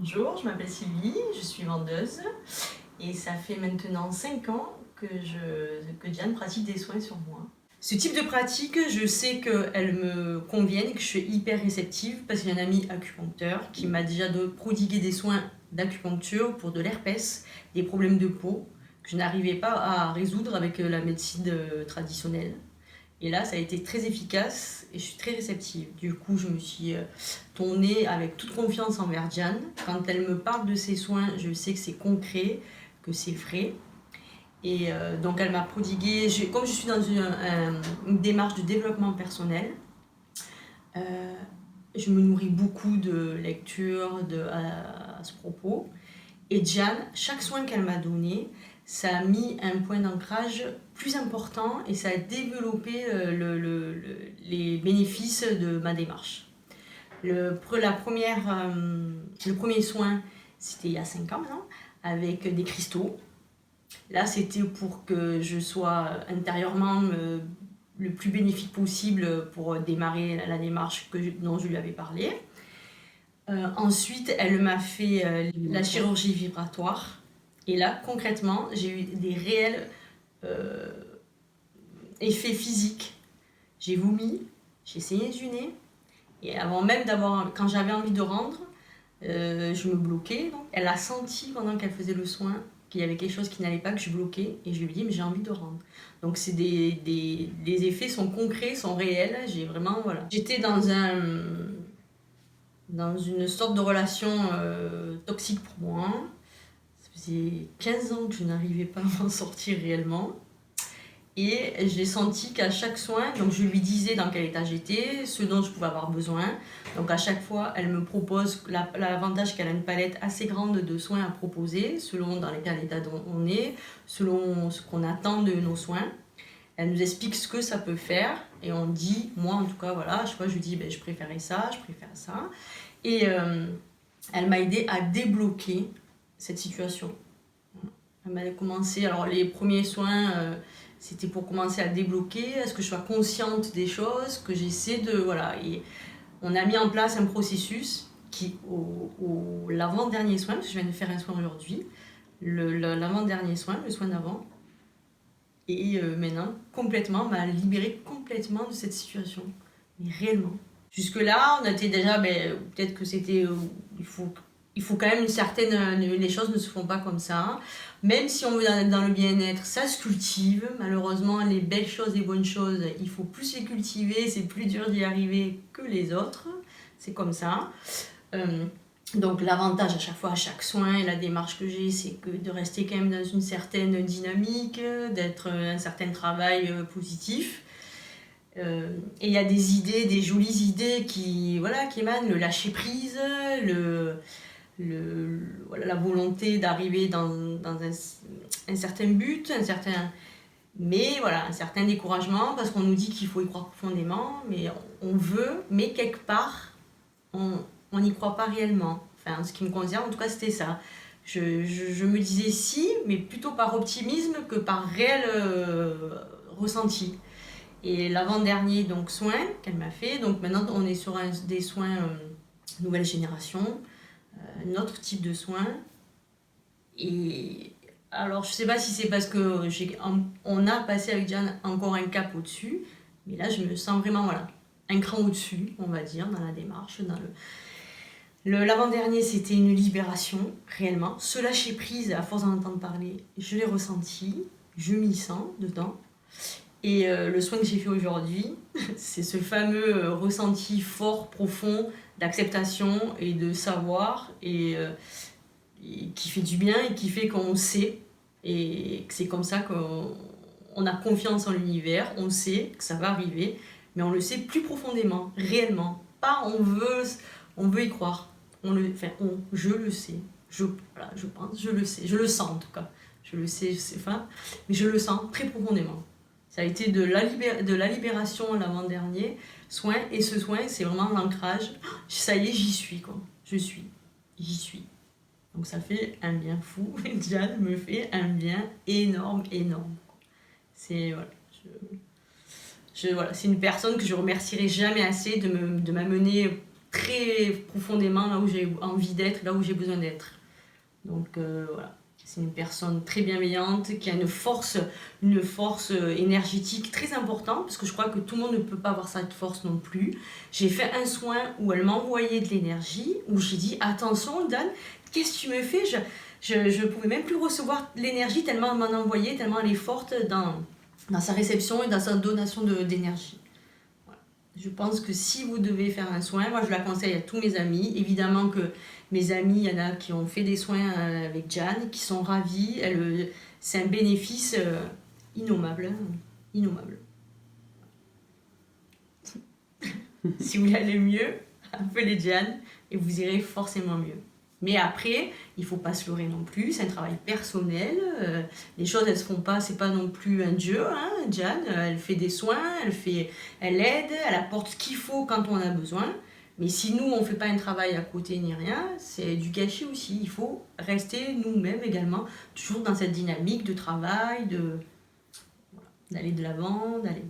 Bonjour, je m'appelle Sylvie, je suis vendeuse et ça fait maintenant 5 ans que Diane pratique des soins sur moi. Ce type de pratique, je sais qu'elle me convient et que je suis hyper réceptive parce qu'il y a un ami acupuncteur qui m'a déjà prodigué des soins d'acupuncture pour de l'herpès, des problèmes de peau que je n'arrivais pas à résoudre avec la médecine traditionnelle. Et là, ça a été très efficace et je suis très réceptive. Du coup, je me suis tournée avec toute confiance envers Diane. Quand elle me parle de ses soins, je sais que c'est concret, que c'est vrai. Et donc, elle m'a prodigué, comme je suis dans une démarche de développement personnel, je me nourris beaucoup de lectures à ce propos. Et Diane, chaque soin qu'elle m'a donné, ça a mis un point d'ancrage plus important et ça a développé les bénéfices de ma démarche. Le premier soin, c'était il y a 5 ans maintenant, avec des cristaux. Là, c'était pour que je sois intérieurement le plus bénéfique possible pour démarrer la démarche dont je lui avais parlé. Ensuite, elle m'a fait la chirurgie vibratoire. Et là, concrètement, j'ai eu des réels effets physiques. J'ai vomi, j'ai saigné du nez. Et avant même quand j'avais envie de rendre, je me bloquais. Donc. Elle a senti pendant qu'elle faisait le soin qu'il y avait quelque chose qui n'allait pas, que je bloquais. Et je lui ai dit, mais j'ai envie de rendre. Donc c'est les effets sont concrets, sont réels. J'ai vraiment, voilà. J'étais dans une sorte de relation toxique pour moi. Ça faisait 15 ans que je n'arrivais pas à m'en sortir réellement. Et j'ai senti qu'à chaque soin, donc je lui disais dans quel état j'étais, ce dont je pouvais avoir besoin. Donc à chaque fois, elle me propose l'avantage qu'elle a une palette assez grande de soins à proposer, selon dans quel état on est, selon ce qu'on attend de nos soins. Elle nous explique ce que ça peut faire et on dit, moi en tout cas, voilà, je lui dis, je préférais ça, je préfère ça. Et elle m'a aidé à débloquer cette situation. Elle m'a commencé, alors les premiers soins, c'était pour commencer à débloquer, à ce que je sois consciente des choses, que j'essaie de, voilà. Et on a mis en place un processus qui, l'avant-dernier soin, parce que je viens de faire un soin aujourd'hui, l'avant-dernier soin, le soin d'avant, et maintenant, complètement, m'a libérée complètement de cette situation. Mais réellement. Jusque-là, on était déjà, peut-être que c'était, il faut quand même une certaine, les choses ne se font pas comme ça. Même si on veut dans le bien-être, ça se cultive. Malheureusement, les belles choses, les bonnes choses, il faut plus les cultiver, c'est plus dur d'y arriver que les autres. C'est comme ça. Donc l'avantage à chaque fois, à chaque soin et la démarche que j'ai, c'est que de rester quand même dans une certaine dynamique, d'être un certain travail positif. Et il y a des idées, des jolies idées qui émanent, le lâcher prise, la volonté d'arriver dans un certain but, un certain découragement, parce qu'on nous dit qu'il faut y croire profondément, mais on veut, mais quelque part, on n'y croit pas réellement. Enfin, en ce qui me concerne, en tout cas, c'était ça. Je me disais si, mais plutôt par optimisme que par réel ressenti. Et l'avant-dernier donc soin qu'elle m'a fait, donc maintenant on est sur des soins nouvelle génération, un autre type de soins. Et alors je sais pas si c'est parce que on a passé avec Diane encore un cap au-dessus, mais là je me sens vraiment un cran au-dessus, on va dire, dans la démarche, l'avant-dernier, c'était une libération, réellement. Se lâcher prise, à force d'en entendre parler, je l'ai ressenti, je m'y sens dedans. Et le soin que j'ai fait aujourd'hui, c'est ce fameux ressenti fort, profond, d'acceptation et de savoir, et qui fait du bien et qui fait qu'on sait. Et que c'est comme ça qu'on a confiance en l'univers, on sait que ça va arriver, mais on le sait plus profondément, réellement. Pas on veut y croire. Je le sais, je pense, je le sais, je le sens en tout cas. Je le sais, mais je le sens très profondément. Ça a été de la libération l'avant-dernier soin, et ce soin, c'est vraiment l'ancrage. Ça y est, j'y suis, quoi. J'y suis. Donc ça fait un bien fou. Diane me fait un bien énorme. C'est c'est une personne que je remercierai jamais assez de m'amener très profondément là où j'ai envie d'être, là où j'ai besoin d'être. Donc voilà, c'est une personne très bienveillante, qui a une force énergétique très importante, parce que je crois que tout le monde ne peut pas avoir cette force non plus. J'ai fait un soin où elle m'envoyait de l'énergie, où j'ai dit attention Dan, qu'est-ce que tu me fais? Je pouvais même plus recevoir l'énergie tellement elle m'en envoyait, tellement elle est forte dans sa réception et dans sa donation d'énergie. Je pense que si vous devez faire un soin, moi je la conseille à tous mes amis. Évidemment que mes amis, il y en a qui ont fait des soins avec Jeanne, qui sont ravis. C'est un bénéfice innommable. Innommable. Si vous voulez aller mieux, appelez Jeanne et vous irez forcément mieux. Mais après, il ne faut pas se leurrer non plus, c'est un travail personnel. Les choses, elles ne se font pas, c'est pas non plus un dieu. Hein. Jeanne, elle fait des soins, elle aide, elle apporte ce qu'il faut quand on a besoin. Mais si nous, on ne fait pas un travail à côté ni rien, c'est du gâchis aussi. Il faut rester nous-mêmes également, toujours dans cette dynamique de travail, d'aller de l'avant, d'aller...